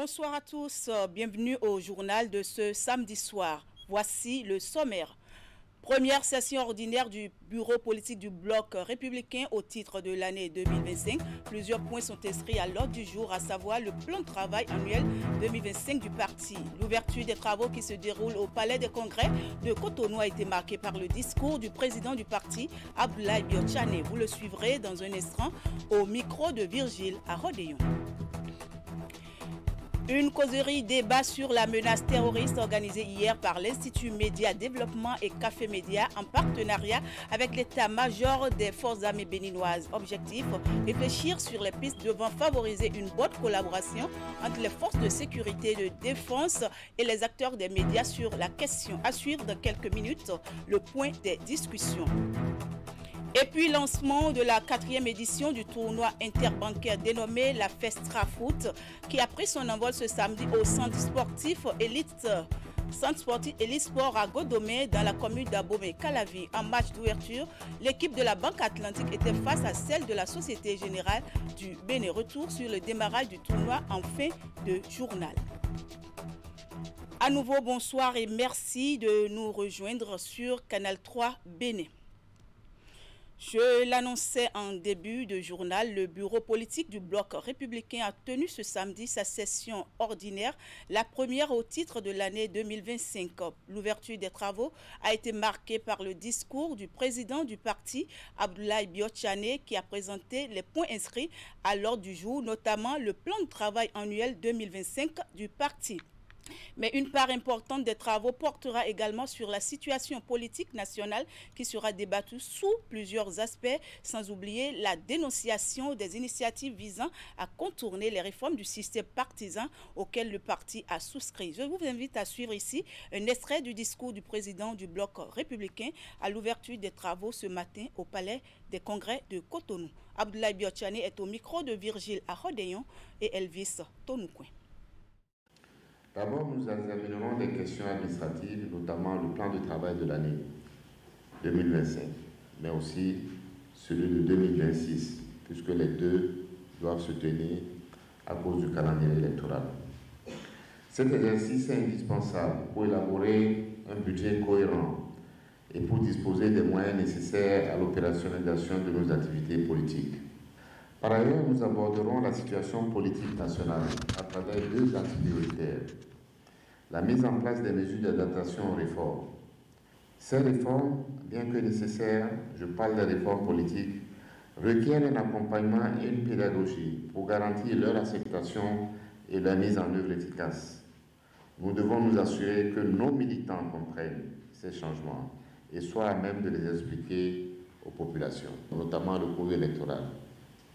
Bonsoir à tous, bienvenue au journal de ce samedi soir. Voici le sommaire. Première session ordinaire du bureau politique du bloc républicain au titre de l'année 2025. Plusieurs points sont inscrits à l'ordre du jour, à savoir le plan de travail annuel 2025 du parti. L'ouverture des travaux qui se déroulent au Palais des Congrès de Cotonou a été marquée par le discours du président du parti, Abdoulaye Biotchane. Vous le suivrez dans un instant au micro de Virgile à Rodéon. Une causerie débat sur la menace terroriste organisée hier par l'Institut Média Développement et Café Média en partenariat avec l'état-major des forces armées béninoises. Objectif, réfléchir sur les pistes devant favoriser une bonne collaboration entre les forces de sécurité et de défense et les acteurs des médias sur la question. À suivre dans quelques minutes le point des discussions. Et puis lancement de la 4e édition du tournoi interbancaire dénommé la Festra Foot qui a pris son envol ce samedi au centre sportif Elite Sport à Godomé dans la commune d'Abomey-Calavi. En match d'ouverture, l'équipe de la Banque Atlantique était face à celle de la Société Générale du Bénin. Retour sur le démarrage du tournoi en fin de journal. À nouveau, bonsoir et merci de nous rejoindre sur Canal 3 Bénin. Je l'annonçais en début de journal, le bureau politique du bloc républicain a tenu ce samedi sa session ordinaire, la première au titre de l'année 2025. L'ouverture des travaux a été marquée par le discours du président du parti, Abdoulaye Biotchane, qui a présenté les points inscrits à l'ordre du jour, notamment le plan de travail annuel 2025 du parti. Mais une part importante des travaux portera également sur la situation politique nationale qui sera débattue sous plusieurs aspects, sans oublier la dénonciation des initiatives visant à contourner les réformes du système partisan auquel le parti a souscrit. Je vous invite à suivre ici un extrait du discours du président du bloc républicain à l'ouverture des travaux ce matin au Palais des Congrès de Cotonou. Abdoulaye Biotchane est au micro de Virgile à Rodéon et Elvis Tonoukouen. D'abord, nous examinerons des questions administratives, notamment le plan de travail de l'année 2025, mais aussi celui de 2026, puisque les deux doivent se tenir à cause du calendrier électoral. Cet exercice est indispensable pour élaborer un budget cohérent et pour disposer des moyens nécessaires à l'opérationnalisation de nos activités politiques. Par ailleurs, nous aborderons la situation politique nationale à travers deux axes prioritaires. La mise en place des mesures d'adaptation aux réformes. Ces réformes, bien que nécessaires, je parle des réformes politiques, requièrent un accompagnement et une pédagogie pour garantir leur acceptation et leur mise en œuvre efficace. Nous devons nous assurer que nos militants comprennent ces changements et soient à même de les expliquer aux populations, notamment le cours électoral.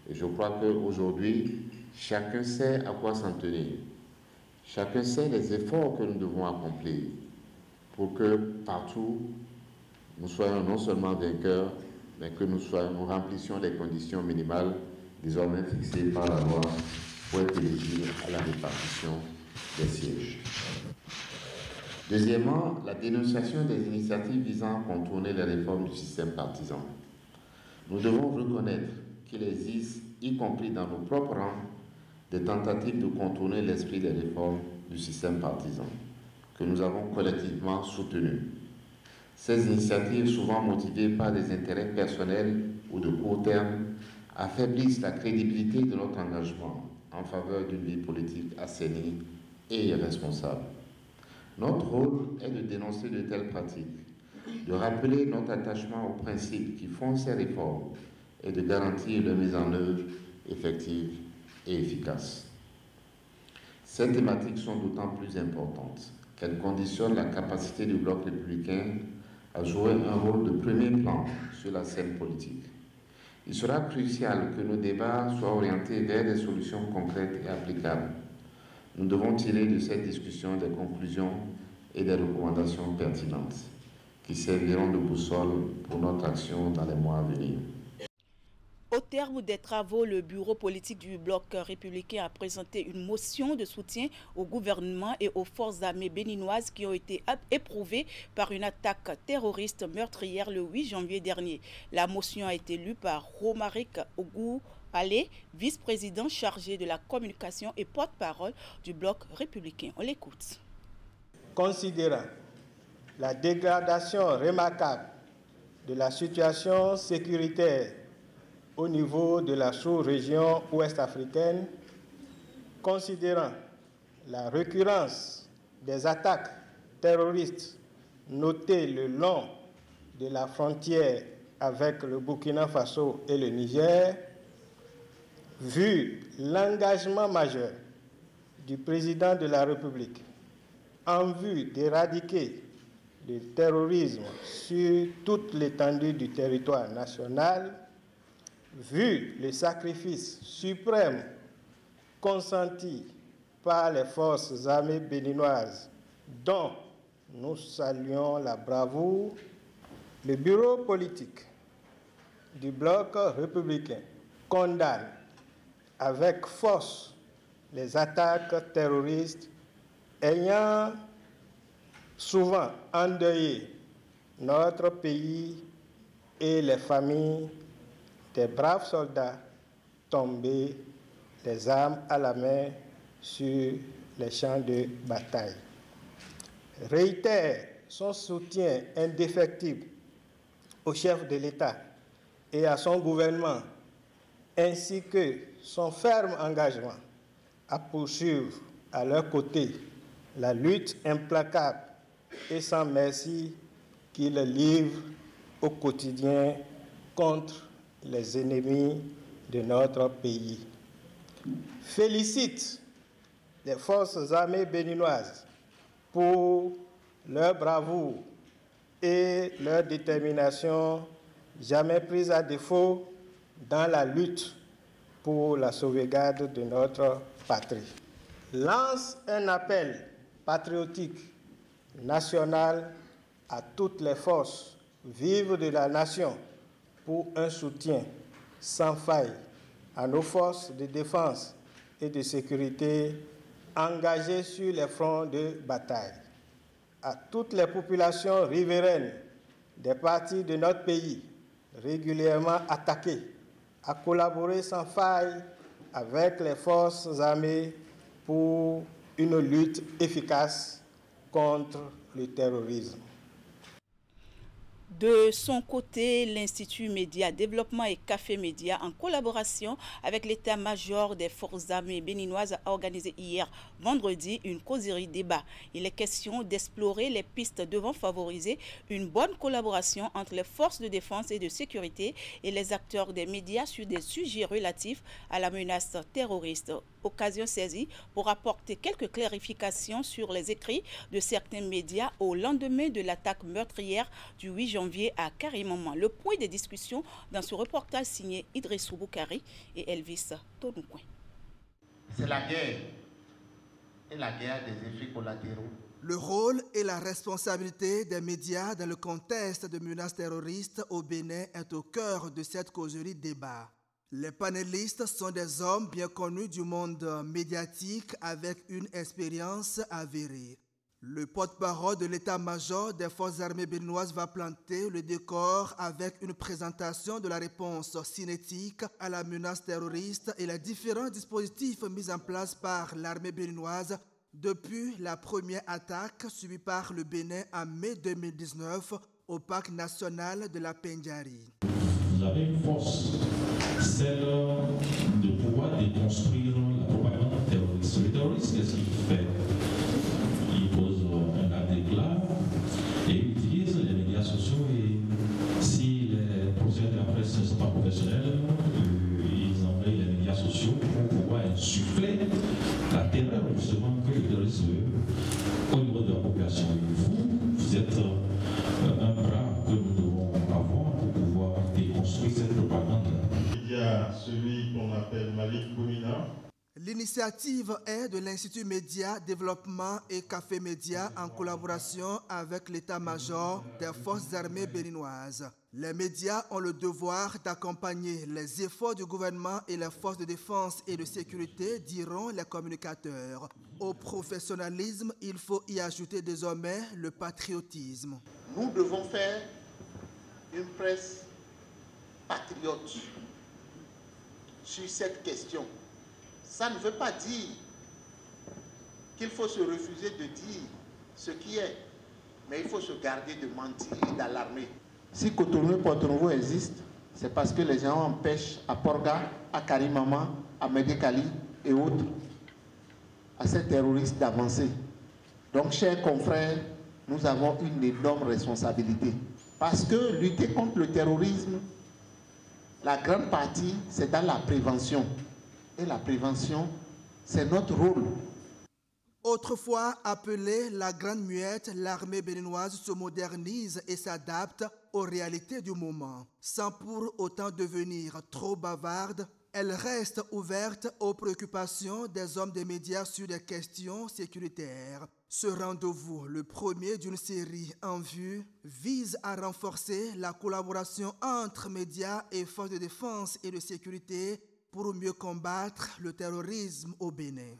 Et je crois qu'aujourd'hui, chacun sait à quoi s'en tenir. Chacun sait les efforts que nous devons accomplir pour que partout, nous soyons non seulement vainqueurs, mais que nous remplissions les conditions minimales désormais fixées par la loi pour être éligibles à la répartition des sièges. Deuxièmement, la dénonciation des initiatives visant à contourner les réformes du système partisan. Nous devons reconnaître qu'il existe, y compris dans nos propres rangs, des tentatives de contourner l'esprit des réformes du système partisan, que nous avons collectivement soutenues. Ces initiatives, souvent motivées par des intérêts personnels ou de court terme, affaiblissent la crédibilité de notre engagement en faveur d'une vie politique assainie et responsable. Notre rôle est de dénoncer de telles pratiques, de rappeler notre attachement aux principes qui fondent ces réformes et de garantir leur mise en œuvre effective et efficace. Ces thématiques sont d'autant plus importantes qu'elles conditionnent la capacité du bloc républicain à jouer un rôle de premier plan sur la scène politique. Il sera crucial que nos débats soient orientés vers des solutions concrètes et applicables. Nous devons tirer de cette discussion des conclusions et des recommandations pertinentes qui serviront de boussole pour notre action dans les mois à venir. Au terme des travaux, le bureau politique du bloc républicain a présenté une motion de soutien au gouvernement et aux forces armées béninoises qui ont été éprouvées par une attaque terroriste meurtrière le 8 janvier dernier. La motion a été lue par Romaric Ogou Allé, vice-président chargé de la communication et porte-parole du bloc républicain. On l'écoute. Considérant la dégradation remarquable de la situation sécuritaire au niveau de la sous-région ouest africaine, considérant la récurrence des attaques terroristes notées le long de la frontière avec le Burkina Faso et le Niger, vu l'engagement majeur du président de la République en vue d'éradiquer le terrorisme sur toute l'étendue du territoire national, vu le sacrifice suprême consenti par les forces armées béninoises dont nous saluons la bravoure, le bureau politique du bloc républicain condamne avec force les attaques terroristes ayant souvent endeuillé notre pays et les familles des braves soldats tombés les armes à la main sur les champs de bataille. Réitère son soutien indéfectible au chef de l'État et à son gouvernement, ainsi que son ferme engagement à poursuivre à leur côté la lutte implacable et sans merci qu'ils livrent au quotidien contre les ennemis de notre pays. Félicite les forces armées béninoises pour leur bravoure et leur détermination jamais prise à défaut dans la lutte pour la sauvegarde de notre patrie. Lance un appel patriotique national à toutes les forces vives de la nation pour un soutien sans faille à nos forces de défense et de sécurité engagées sur les fronts de bataille. À toutes les populations riveraines des parties de notre pays régulièrement attaquées, à collaborer sans faille avec les forces armées pour une lutte efficace contre le terrorisme. De son côté, l'Institut Média Développement et Café Média, en collaboration avec l'état-major des forces armées béninoises, a organisé hier, vendredi, une causerie débat. Il est question d'explorer les pistes devant favoriser une bonne collaboration entre les forces de défense et de sécurité et les acteurs des médias sur des sujets relatifs à la menace terroriste. Occasion saisie pour apporter quelques clarifications sur les écrits de certains médias au lendemain de l'attaque meurtrière du 8 janvier à Karimaman. Le point des discussions dans ce reportage signé Idrissou Boukari et Elvis Tonoukouen. C'est la guerre et la guerre des effets collatéraux. Le rôle et la responsabilité des médias dans le contexte de menaces terroristes au Bénin est au cœur de cette causerie débat. Les panélistes sont des hommes bien connus du monde médiatique avec une expérience avérée. Le porte-parole de l'état-major des forces armées béninoises va planter le décor avec une présentation de la réponse cinétique à la menace terroriste et les différents dispositifs mis en place par l'armée béninoise depuis la première attaque subie par le Bénin en mai 2019 au parc national de la Pendjari. Vous avez une force, celle de pouvoir déconstruire la propagande terroriste. Le terroriste, qu'est-ce qu'il fait? Il pose un éclat et il utilise les médias sociaux et si les professionnels de la presse ne sont pas professionnels, ils envoient les médias sociaux pour pouvoir insuffler la terreur justement que le terroriste veut au niveau de la population. Vous êtes un bras que nous devons avoir pour pouvoir déconstruire cette propagande. Il y a celui qu'on appelle Malik Boumina. L'initiative est de l'Institut Média Développement et Café Média en collaboration avec l'état-major des forces armées béninoises. Les médias ont le devoir d'accompagner les efforts du gouvernement et les forces de défense et de sécurité, diront les communicateurs. Au professionnalisme, il faut y ajouter désormais le patriotisme. Nous devons faire une presse patriote. sur cette question. Ça ne veut pas dire qu'il faut se refuser de dire ce qui est, mais il faut se garder de mentir et d'alarmer. Si Cotonou et Porto Novo existent, c'est parce que les gens empêchent à Porga, à Karimama, à Medekali et autres, à ces terroristes d'avancer. Donc, chers confrères, nous avons une énorme responsabilité. Parce que lutter contre le terrorisme, la grande partie, c'est dans la prévention. Et la prévention, c'est notre rôle. Autrefois appelée la Grande Muette, l'armée béninoise se modernise et s'adapte aux réalités du moment. Sans pour autant devenir trop bavarde, elle reste ouverte aux préoccupations des hommes des médias sur des questions sécuritaires. Ce rendez-vous, le premier d'une série en vue, vise à renforcer la collaboration entre médias et forces de défense et de sécurité pour mieux combattre le terrorisme au Bénin.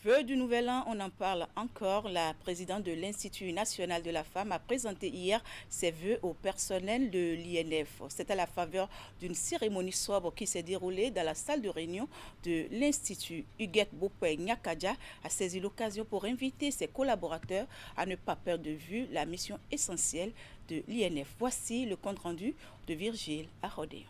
Vœux du Nouvel An, on en parle encore. La présidente de l'Institut national de la femme a présenté hier ses vœux au personnel de l'INF. C'est à la faveur d'une cérémonie sobre qui s'est déroulée dans la salle de réunion de l'Institut. Huguette Bokwe-Nyakaja a saisi l'occasion pour inviter ses collaborateurs à ne pas perdre de vue la mission essentielle de l'INF. Voici le compte-rendu de Virgile Arodé.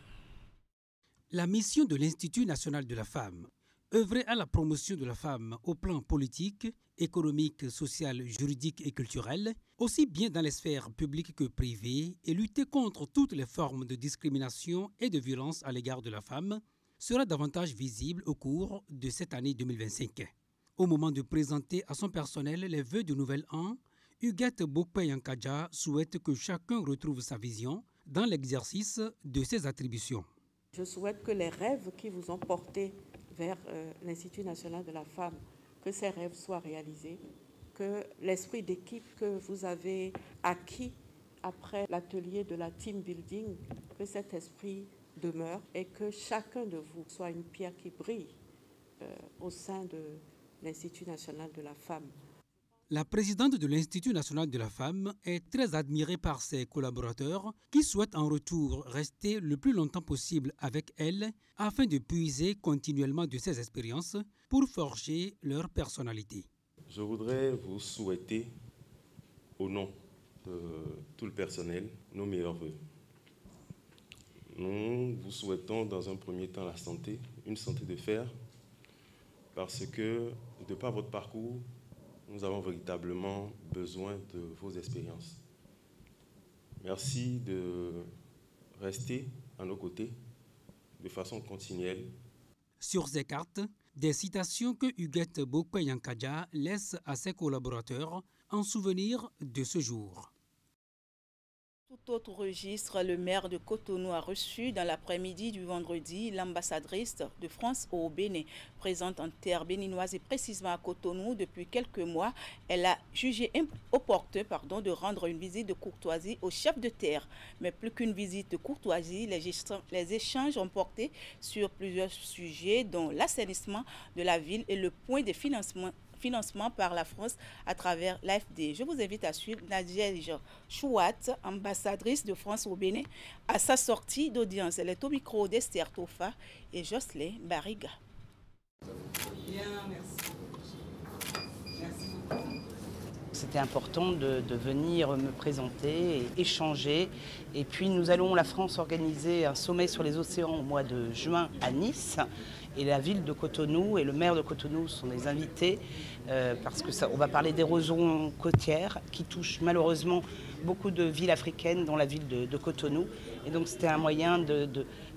La mission de l'Institut national de la femme: œuvrer à la promotion de la femme au plan politique, économique, social, juridique et culturel, aussi bien dans les sphères publiques que privées, et lutter contre toutes les formes de discrimination et de violence à l'égard de la femme, sera davantage visible au cours de cette année 2025. Au moment de présenter à son personnel les vœux du Nouvel An, Huguette Bokwe-Nyakaja souhaite que chacun retrouve sa vision dans l'exercice de ses attributions. Je souhaite que les rêves qui vous ont porté vers l'Institut national de la femme, que ces rêves soient réalisés, que l'esprit d'équipe que vous avez acquis après l'atelier de la team building, que cet esprit demeure et que chacun de vous soit une pierre qui brille au sein de l'Institut national de la femme. La présidente de l'Institut national de la femme est très admirée par ses collaborateurs qui souhaitent en retour rester le plus longtemps possible avec elle afin de puiser continuellement de ses expériences pour forger leur personnalité. Je voudrais vous souhaiter, au nom de tout le personnel, nos meilleurs vœux. Nous vous souhaitons dans un premier temps la santé, une santé de fer, parce que de par votre parcours, nous avons véritablement besoin de vos expériences. Merci de rester à nos côtés de façon continuelle. Sur ces cartes, des citations que Huguette Bokwe-Nyakaja laisse à ses collaborateurs en souvenir de ce jour. Tout autre registre, le maire de Cotonou a reçu dans l'après-midi du vendredi l'ambassadrice de France au Bénin. Présente en terre béninoise et précisément à Cotonou depuis quelques mois, elle a jugé opportun de rendre une visite de courtoisie au chef de terre. Mais plus qu'une visite de courtoisie, les échanges ont porté sur plusieurs sujets, dont l'assainissement de la ville et le point de financement par la France à travers l'AFD. Je vous invite à suivre Nadège Chouat, ambassadrice de France au Bénin, à sa sortie d'audience. Elle est au micro d'Esther Tofa et Jocelyn Bariga. Bien, merci. C'était important de venir me présenter et échanger. Et puis nous allons, la France, organiser un sommet sur les océans au mois de juin à Nice. Et la ville de Cotonou et le maire de Cotonou sont des invités parce qu'on va parler d'érosion côtière qui touche malheureusement beaucoup de villes africaines, dont la ville de Cotonou. Et donc c'était un moyen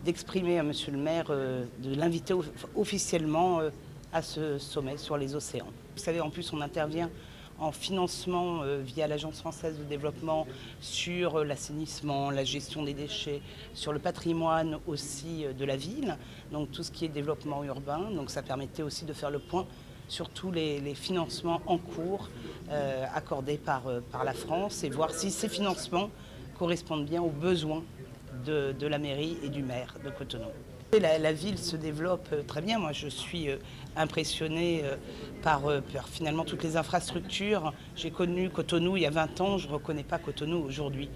d'exprimer à monsieur le maire, de l'inviter officiellement à ce sommet sur les océans. Vous savez, en plus on intervient en financement via l'Agence française de développement sur l'assainissement, la gestion des déchets, sur le patrimoine aussi de la ville, donc tout ce qui est développement urbain. Donc ça permettait aussi de faire le point sur tous les financements en cours accordés par la France et voir si ces financements correspondent bien aux besoins de la mairie et du maire de Cotonou. La ville se développe très bien. Moi, je suis impressionnée par finalement toutes les infrastructures. J'ai connu Cotonou il y a 20 ans, je ne reconnais pas Cotonou aujourd'hui.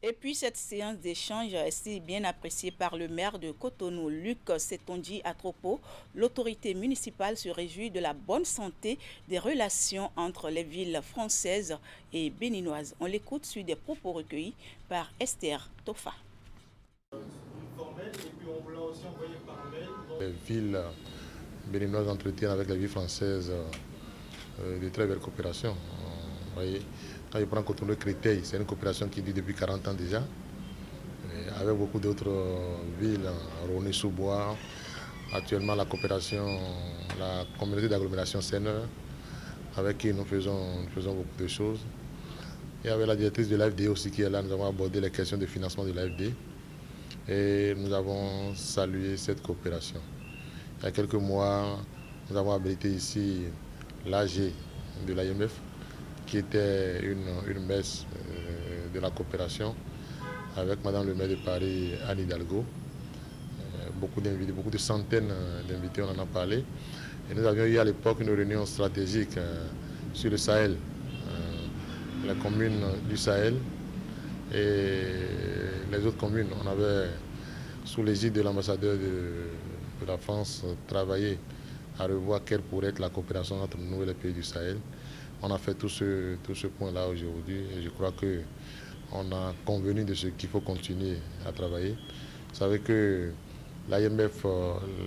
Et puis cette séance d'échange est si bien appréciée par le maire de Cotonou, Luc Setonji Atropo. L'autorité municipale se réjouit de la bonne santé des relations entre les villes françaises et béninoises. On l'écoute sur des propos recueillis par Esther Tofa. Les villes béninoises entretiennent avec les villes françaises de très belles coopérations. Vous voyez, quand je prends Cotonou Créteil, c'est une coopération qui dure depuis 40 ans déjà, et avec beaucoup d'autres villes, Rony-sous-Bois, actuellement la coopération, la communauté d'agglomération Seigneur, avec qui nous faisons beaucoup de choses. Et avec la directrice de l'AFD aussi qui est là, nous avons abordé les questions de financement de l'AFD et nous avons salué cette coopération. Il y a quelques mois, nous avons habilité ici l'AG de l'IMF, qui était une messe de la coopération avec Madame le maire de Paris, Anne Hidalgo. Beaucoup d'invités, beaucoup de centaines d'invités, on en a parlé. Et nous avions eu à l'époque une réunion stratégique sur le Sahel, les communes du Sahel et les autres communes. On avait, sous l'égide de l'ambassadeur de la France, travaillé à revoir quelle pourrait être la coopération entre nous et les pays du Sahel. On a fait tout ce point-là aujourd'hui et je crois qu'on a convenu de ce qu'il faut continuer à travailler. Vous savez que l'IMF,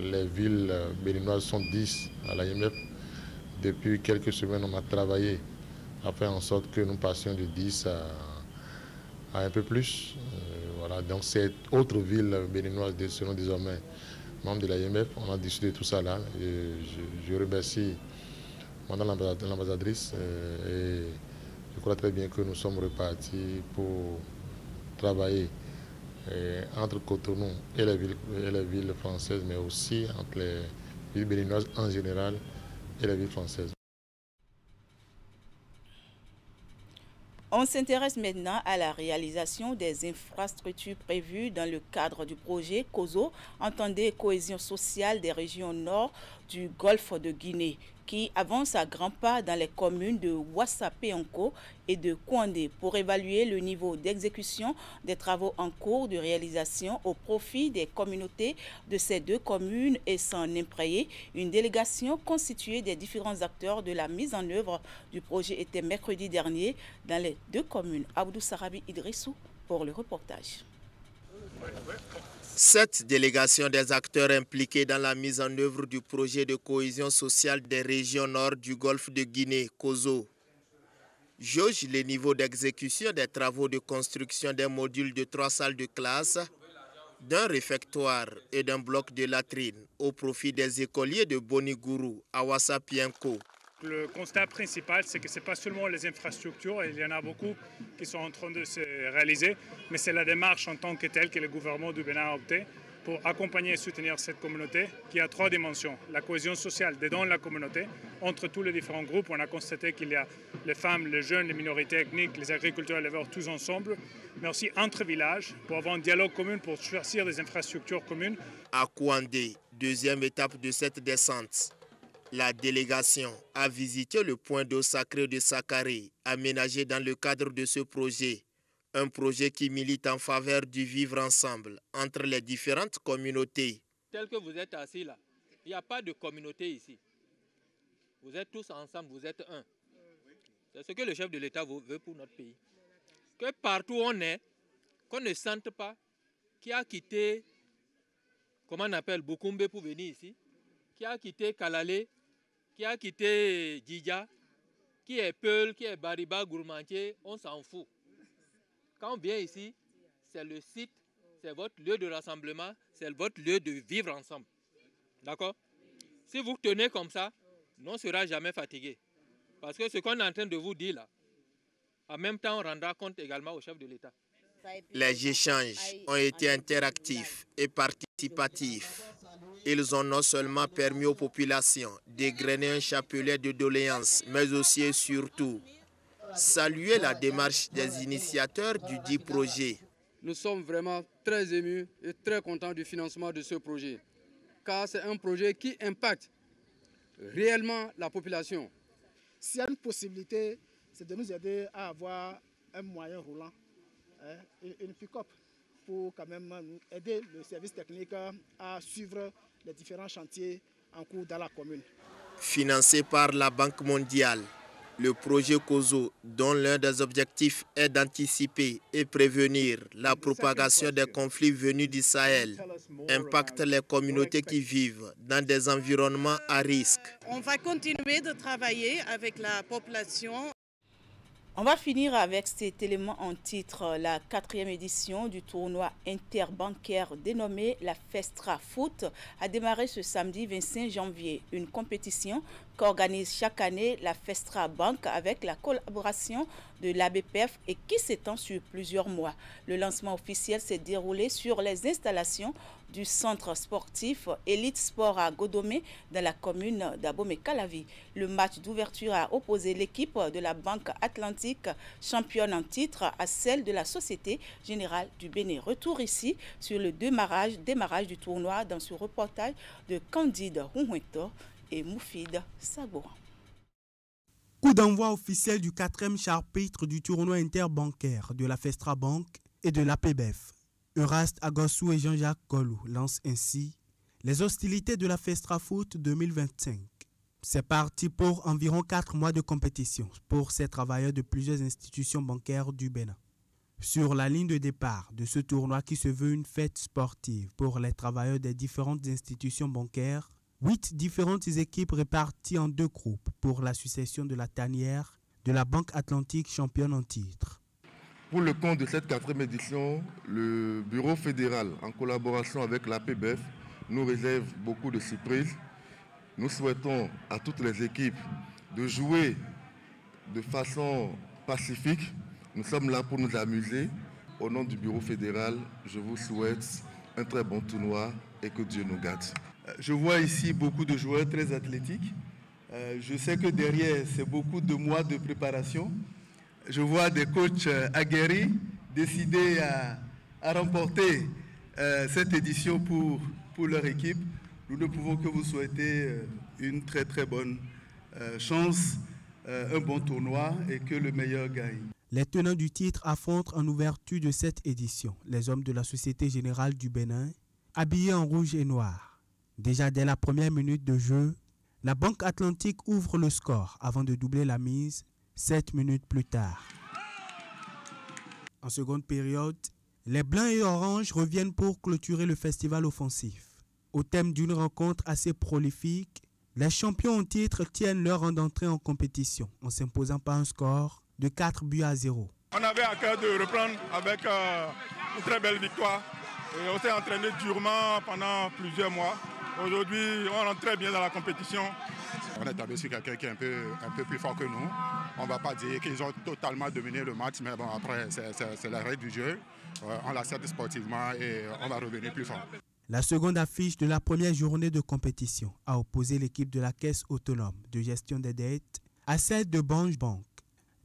les villes béninoises sont 10 à l'IMF. Depuis quelques semaines, on a travaillé à faire en sorte que nous passions de 10 à un peu plus. Voilà. Donc cette autre ville béninoise seront désormais membres de l'IMF. On a discuté de tout ça là. Et je remercie Madame l'ambassadrice et je crois très bien que nous sommes repartis pour travailler entre Cotonou et les villes françaises, mais aussi entre les villes béninoises en général et les villes françaises. On s'intéresse maintenant à la réalisation des infrastructures prévues dans le cadre du projet COSO, entendez cohésion sociale des régions nord du Golfe de Guinée, qui avance à grands pas dans les communes de Ouassapeonko et de Kouandé pour évaluer le niveau d'exécution des travaux en cours de réalisation au profit des communautés de ces deux communes et s'en imprégner. Une délégation constituée des différents acteurs de la mise en œuvre du projet était mercredi dernier dans les deux communes. Abdou Sarabi Idrissou pour le reportage. Cette délégation des acteurs impliqués dans la mise en œuvre du projet de cohésion sociale des régions nord du Golfe de Guinée, COSO, jauge les niveaux d'exécution des travaux de construction d'un module de 3 salles de classe, d'un réfectoire et d'un bloc de latrine au profit des écoliers de Boniguru à Ouassapeonko. Le constat principal, c'est que ce n'est pas seulement les infrastructures, il y en a beaucoup qui sont en train de se réaliser, mais c'est la démarche en tant que telle que le gouvernement du Bénin a opté pour accompagner et soutenir cette communauté qui a 3 dimensions. La cohésion sociale dedans la communauté, entre tous les différents groupes, on a constaté qu'il y a les femmes, les jeunes, les minorités ethniques, les agriculteurs et les éleveurs tous ensemble, mais aussi entre villages pour avoir un dialogue commun, pour choisir des infrastructures communes. À Kouandé, deuxième étape de cette descente. La délégation a visité le point d'eau sacré de Sakaré, aménagé dans le cadre de ce projet. Un projet qui milite en faveur du vivre ensemble entre les différentes communautés. Tel que vous êtes assis là, il n'y a pas de communauté ici. Vous êtes tous ensemble, vous êtes un. C'est ce que le chef de l'État veut pour notre pays. Que partout où on est, qu'on ne sente pas qui a quitté, comment on appelle, Bukumbe pour venir ici, qui a quitté Kalalé, qui a quitté Djidja, qui est Peul, qui est Bariba, Gourmandier, on s'en fout. Quand on vient ici, c'est le site, c'est votre lieu de rassemblement, c'est votre lieu de vivre ensemble. D'accord? Si vous tenez comme ça, on ne sera jamais fatigué. Parce que ce qu'on est en train de vous dire là, en même temps, on rendra compte également au chef de l'État. Les échanges ont été interactifs et participatifs. Ils ont non seulement permis aux populations d'égrener un chapelet de doléances, mais aussi et surtout saluer la démarche des initiateurs du dit projet. Nous sommes vraiment très émus et très contents du financement de ce projet, car c'est un projet qui impacte réellement la population. S'il y a une possibilité, c'est de nous aider à avoir un moyen roulant une pick-up pour quand même aider le service technique à suivre les différents chantiers en cours dans la commune. Financé par la Banque mondiale, le projet COSO, dont l'un des objectifs est d'anticiper et prévenir la propagation des conflits venus du Sahel, impacte les communautés qui vivent dans des environnements à risque. On va continuer de travailler avec la population. On va finir avec cet élément en titre. La 4e édition du tournoi interbancaire dénommé la Festra Foot a démarré ce samedi 25 janvier. Une compétition qu'organise chaque année la Festra Bank avec la collaboration de l'ABPF et qui s'étend sur plusieurs mois. Le lancement officiel s'est déroulé sur les installations du centre sportif Elite Sport à Godomé dans la commune d'Abomey-Calavi. Le match d'ouverture a opposé l'équipe de la Banque Atlantique, championne en titre, à celle de la Société Générale du Bénin. Retour ici sur le démarrage du tournoi dans ce reportage de Candide Hunhueto et Moufid Sabouran. Coup d'envoi officiel du 4e chapitre du tournoi interbancaire de la Festra Bank et de l'APBF. Euraste Agossou et Jean-Jacques Golou lancent ainsi les hostilités de la Festra Foot 2025. C'est parti pour environ 4 mois de compétition pour ces travailleurs de plusieurs institutions bancaires du Bénin. Sur la ligne de départ de ce tournoi qui se veut une fête sportive pour les travailleurs des différentes institutions bancaires, 8 différentes équipes réparties en 2 groupes pour la succession de la tanière de la Banque Atlantique championne en titre. Pour le compte de cette 4e édition, le Bureau fédéral, en collaboration avec l'APBF, nous réserve beaucoup de surprises. Nous souhaitons à toutes les équipes de jouer de façon pacifique. Nous sommes là pour nous amuser. Au nom du Bureau fédéral, je vous souhaite un très bon tournoi et que Dieu nous garde. Je vois ici beaucoup de joueurs très athlétiques. Je sais que derrière, c'est beaucoup de mois de préparation. Je vois des coachs aguerris décidés à remporter cette édition pour leur équipe. Nous ne pouvons que vous souhaiter une très très bonne chance, un bon tournoi et que le meilleur gagne. Les tenants du titre affrontent en ouverture de cette édition les hommes de la Société Générale du Bénin, habillés en rouge et noir. Déjà dès la première minute de jeu, la Banque Atlantique ouvre le score avant de doubler la mise 7 minutes plus tard. En seconde période, les Blancs et Oranges reviennent pour clôturer le festival offensif. Au thème d'une rencontre assez prolifique, les champions en titre tiennent leur rang d'entrée en compétition en s'imposant par un score de 4-0. On avait à cœur de reprendre avec une très belle victoire. Et on s'est entraîné durement pendant plusieurs mois. Aujourd'hui, on rentre très bien dans la compétition. On est tombé sur quelqu'un qui est un peu plus fort que nous. On ne va pas dire qu'ils ont totalement dominé le match, mais bon, après, c'est la règle du jeu. On l'accepte sportivement et on va revenir plus fort. La seconde affiche de la première journée de compétition a opposé l'équipe de la Caisse autonome de gestion des dettes à celle de Banque Bank.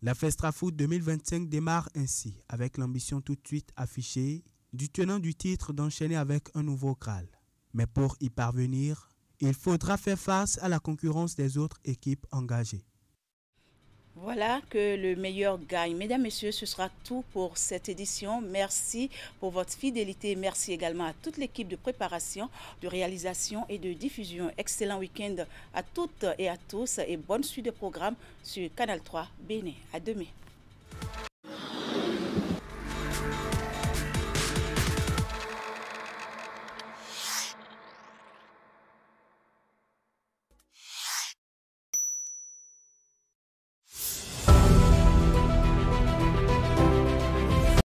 La Festra Foot 2025 démarre ainsi avec l'ambition tout de suite affichée du tenant du titre d'enchaîner avec un nouveau Graal. Mais pour y parvenir, il faudra faire face à la concurrence des autres équipes engagées. Voilà, que le meilleur gagne. Mesdames, Messieurs, ce sera tout pour cette édition. Merci pour votre fidélité. Merci également à toute l'équipe de préparation, de réalisation et de diffusion. Excellent week-end à toutes et à tous et bonne suite de programme sur Canal 3 Bénin. À demain.